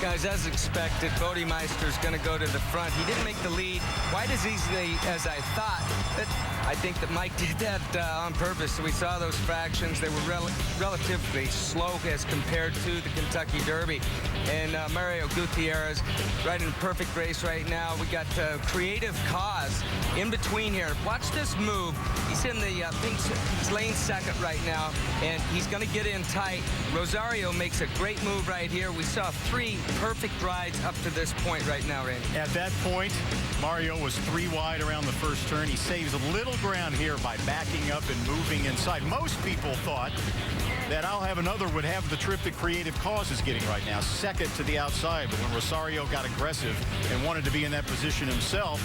Guys, as expected, Bodemeister's going to go to the front. He didn't make the lead quite as easily as I thought, but I think that Mike did that on purpose. So we saw those fractions. They were relatively slow as compared to the Kentucky Derby. And Mario Gutierrez riding a perfect race right now. We got Creative Cause in between here. Watch this move. He's in the pink lane second right now, and he's going to get in tight. Rosario makes a great move right here. We saw 3 perfect rides up to this point right now, Randy. At that point, Mario was 3 wide around the first turn. He saves a little ground here by backing up and moving inside. Most people thought that ill+have+another would have the trip that Creative Cause is getting right now, second to the outside. But when Rosario got aggressive and wanted to be in that position himself,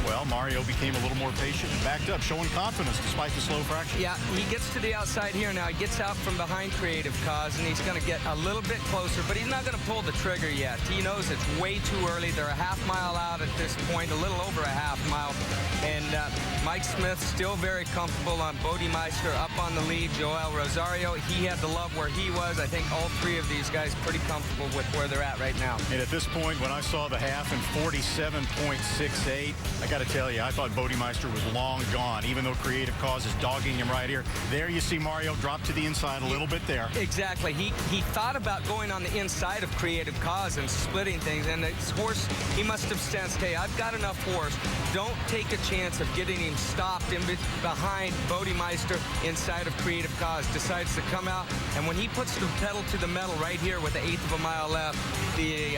well, Mario became a little more patient and backed up, showing confidence despite the slow fraction. Yeah, he gets to the outside here now. He gets out from behind Creative Cause, and he's going to get a little bit closer, but he's not going to pull the trigger yet. He knows it's way too early. They're a half-mile out at this point, a little over a half-mile. And Mike Smith still very comfortable on Bodemeister up on the lead. Joel Rosario, he had the love where he was. I think all 3 of these guys pretty comfortable with where they're at right now. And at this point, when I saw the half in 47.68, I got to tell you, I thought Bodemeister was long gone, even though Creative Cause is dogging him right here. There you see Mario drop to the inside a little bit there. Exactly. He thought about going on the inside of Creative Cause and splitting things, and his horse, he must have sensed, hey, I've got enough horse. Don't take a chance of getting him stopped in behind Bodemeister inside of Creative Cause. Decides to come out, and when he puts the pedal to the metal right here with 1/8 of a mile left, the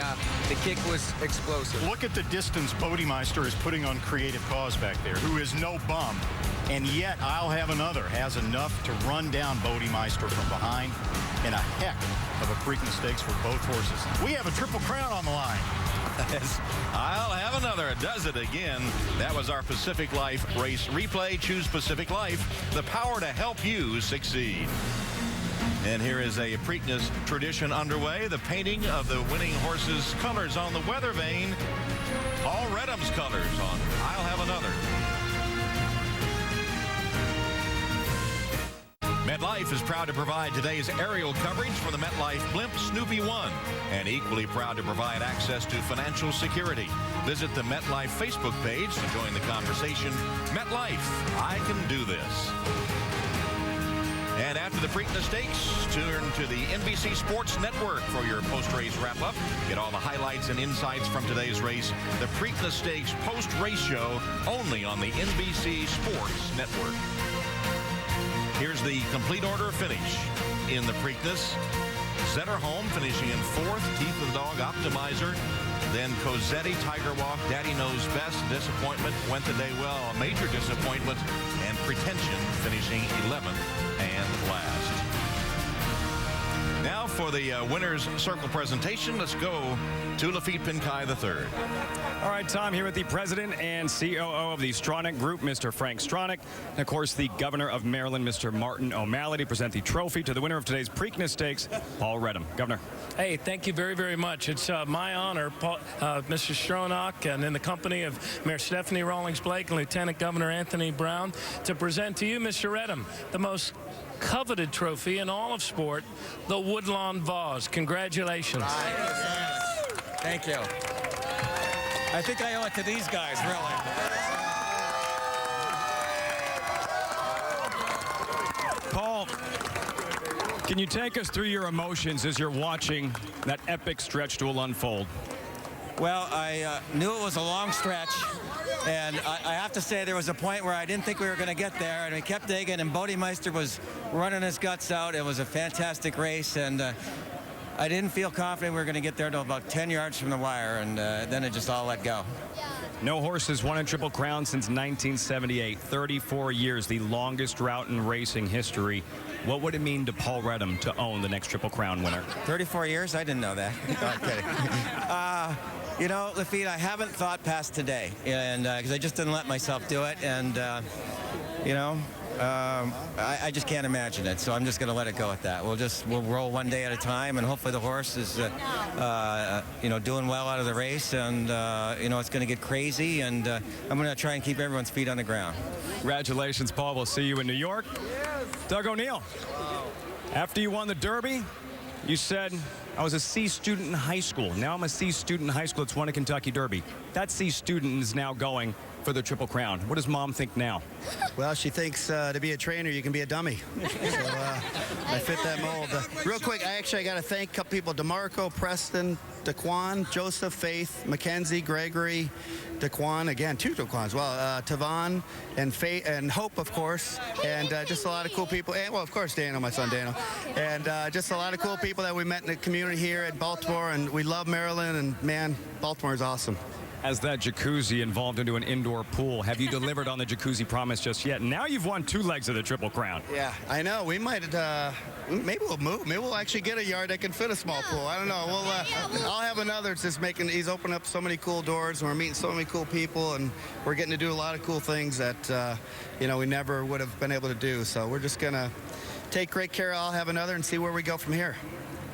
kick was explosive. Look at the distance Bodemeister is putting on Creative Cause back there, who is no bum, and yet ill+have+another has enough to run down Bodemeister from behind, and a heck of a preakness stakes for both horses. We have a Triple Crown on the line. ill+have+another does it again. That was our Pacific Life race replay. Choose Pacific Life, the power to help you succeed. And here is a Preakness tradition underway. The painting of the winning horse's colors on the weather vane. Paul Reddam's colors on ill+have+another. MetLife is proud to provide today's aerial coverage for the MetLife blimp Snoopy 1, and equally proud to provide access to financial security. Visit the MetLife Facebook page to join the conversation. MetLife, I can do this. And after the Preakness Stakes, turn to the NBC Sports Network for your post-race wrap-up. Get all the highlights and insights from today's race. The Preakness Stakes post-race show only on the NBC Sports Network. Here's the complete order of finish in the Preakness. Zetterholm finishing in 4th, Teeth of the Dog, Optimizer. Then Cosetti, Tiger Walk, Daddy Knows Best, Disappointment, Went the Day Well, a major disappointment, and Pretension finishing 11th and last. Now for the Winners Circle presentation, let's go to Lafitte Pinkai III. All right, Tom, here with the president and COO of the Stronach Group, Mr. Frank Stronach, and of course the governor of Maryland, Mr. Martin O'Malley, to present the trophy to the winner of today's Preakness Stakes, Paul Reddam. Governor. Hey, thank you very, very much. It's my honor, Mr. Stronach, and in the company of Mayor Stephanie Rawlings-Blake and Lieutenant Governor Anthony Brown, to present to you, Mr. Reddam, the most coveted trophy in all of sport, the woodland+vase. Congratulations. Thank you. I think I owe it to these guys, really. Paul, can you take us through your emotions as you're watching that epic stretch duel unfold? Well, I knew it was a long stretch, and I have to say there was a point where I didn't think we were going to get there, and we kept digging, and Bodemeister was running his guts out. It was a fantastic race, and I didn't feel confident we were going to get there until about 10 yards from the wire, and then it just all let go. No horse has won a Triple Crown since 1978. 34 years, the longest drought in racing history. What would it mean to Paul Reddam to own the next Triple Crown winner? 34 years? I didn't know that. No, I'm kidding. You know, Lafitte, I haven't thought past today, and because I just didn't let myself do it, and you know, I just can't imagine it, so I'm just going to let it go at that. We'll roll one day at a time, and hopefully the horse is, you know, doing well out of the race, and you know, it's going to get crazy, and I'm going to try and keep everyone's feet on the ground. Congratulations, Paul. We'll see you in New York. Doug O'Neill, after you won the Derby, you said I was a C student in high school. Now I'm a C student in high school that's won a Kentucky Derby. That C student is now going for the Triple Crown. What does Mom think now? Well, she thinks to be a trainer, you can be a dummy. So I fit that mold. Real quick, I got to thank a couple people: DeMarco, Preston, Daquan, Joseph, Faith, Mackenzie, Gregory, Daquan, again, 2 Daquans. Well, Tavon and Faith and Hope, of course, and just a lot of cool people. And, well, of course, Daniel, my son Daniel. And just a lot of cool people that we met in the community here at Baltimore. And we love Maryland, and man, Baltimore is awesome. As that jacuzzi evolved into an indoor pool, have you delivered on the jacuzzi promise just yet? Now you've won 2 legs of the Triple Crown. Yeah, I know. We might, maybe we'll move. Maybe we'll actually get a yard that can fit a small pool. I don't know. I'll have another. It's just he's opened up so many cool doors, and we're meeting so many cool people, and we're getting to do a lot of cool things that, we never would have been able to do. So we're just going to take great care of I'll Have Another and see where we go from here.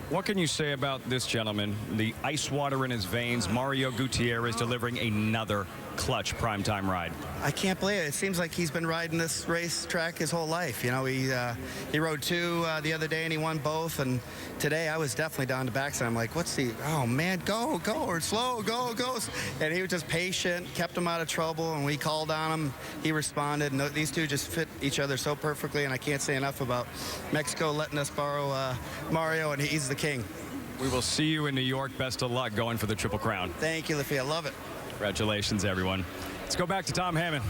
What can you say about this gentleman? The ice water in his veins, Mario Gutierrez, delivering another clutch primetime ride. I can't believe it. It seems like he's been riding this racetrack his whole life. He rode 2 the other day and he won both. And today I was definitely down the backside. I'm like, oh man, go, or slow, go. And he was just patient, kept him out of trouble. And we called on him. He responded. And these two just fit each other so perfectly. And I can't say enough about Mexico letting us borrow Mario, and he's the king. We will see you in New York. Best of luck going for the Triple Crown. Thank you, Lafitte. I love it. Congratulations, everyone. Let's go back to Tom Hammond.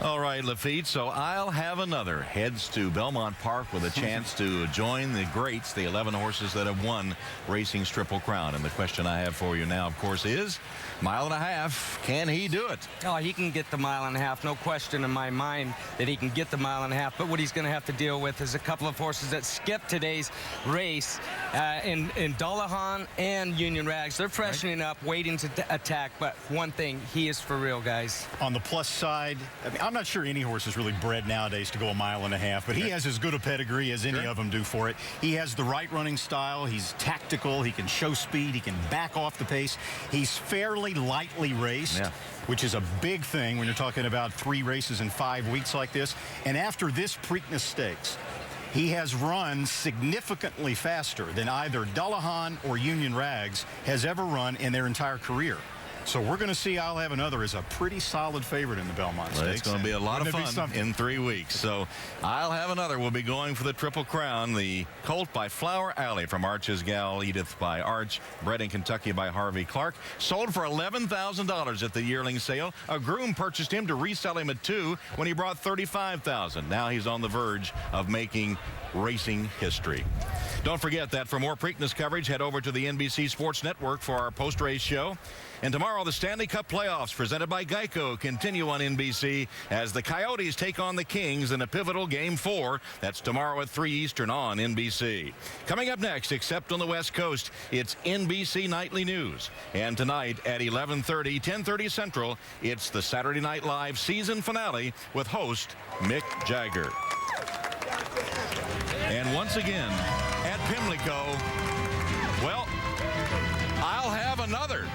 All right, Lafitte, so I'll Have Another heads to Belmont Park with a chance to join the greats, the 11 horses that have won racing's Triple Crown. And the question I have for you now, of course, is 1.5 miles. Can he do it? Oh, he can get the 1.5 miles. No question in my mind that he can get the 1.5 miles. But what he's going to have to deal with is a couple of horses that skipped today's race in Dullahan and Union Rags. They're freshening up, waiting to attack. But one thing, he is for real, guys. On the plus side, I'm not sure any horse is really bred nowadays to go 1.5 miles, but he has as good a pedigree as any of them do for it. He has the right running style. He's tactical. He can show speed. He can back off the pace. He's fairly lightly raced, which is a big thing when you're talking about 3 races in 5 weeks like this. And after this Preakness Stakes, he has run significantly faster than either Dullahan or Union Rags has ever run in their entire career. So we're going to see I'll Have Another as a pretty solid favorite in the Belmont Stakes. It's going to be a lot of fun in 3 weeks. So I'll Have Another will be going for the Triple Crown. The colt by Flower Alley from Arch's gal, Edith by Arch, bred in Kentucky by Harvey Clark. Sold for $11,000 at the yearling sale. A groom purchased him to resell him at $2,000 when he brought $35,000. Now he's on the verge of making racing history. Don't forget that for more Preakness coverage, head over to the NBC Sports Network for our post-race show. And tomorrow, the Stanley Cup playoffs presented by Geico continue on NBC as the Coyotes take on the Kings in a pivotal Game 4. That's tomorrow at 3 Eastern on NBC. Coming up next, except on the West Coast, it's NBC Nightly News. And tonight at 11:30, 10:30 Central, it's the Saturday Night Live season finale with host Mick Jagger. And once again, at Pimlico, well, I'll Have Another.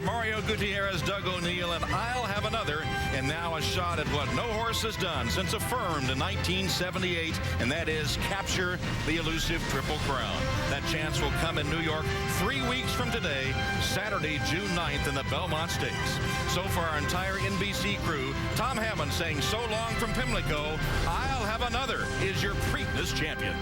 Mario Gutierrez, Doug O'Neill, and I'll Have Another. And now a shot at what no horse has done since affirmed in 1978, and that is capture the elusive Triple Crown. That chance will come in New York 3 weeks from today, Saturday, June 9th in the Belmont Stakes. So for our entire NBC crew, Tom Hammond saying so long from Pimlico, I'll Have Another is your Preakness champion.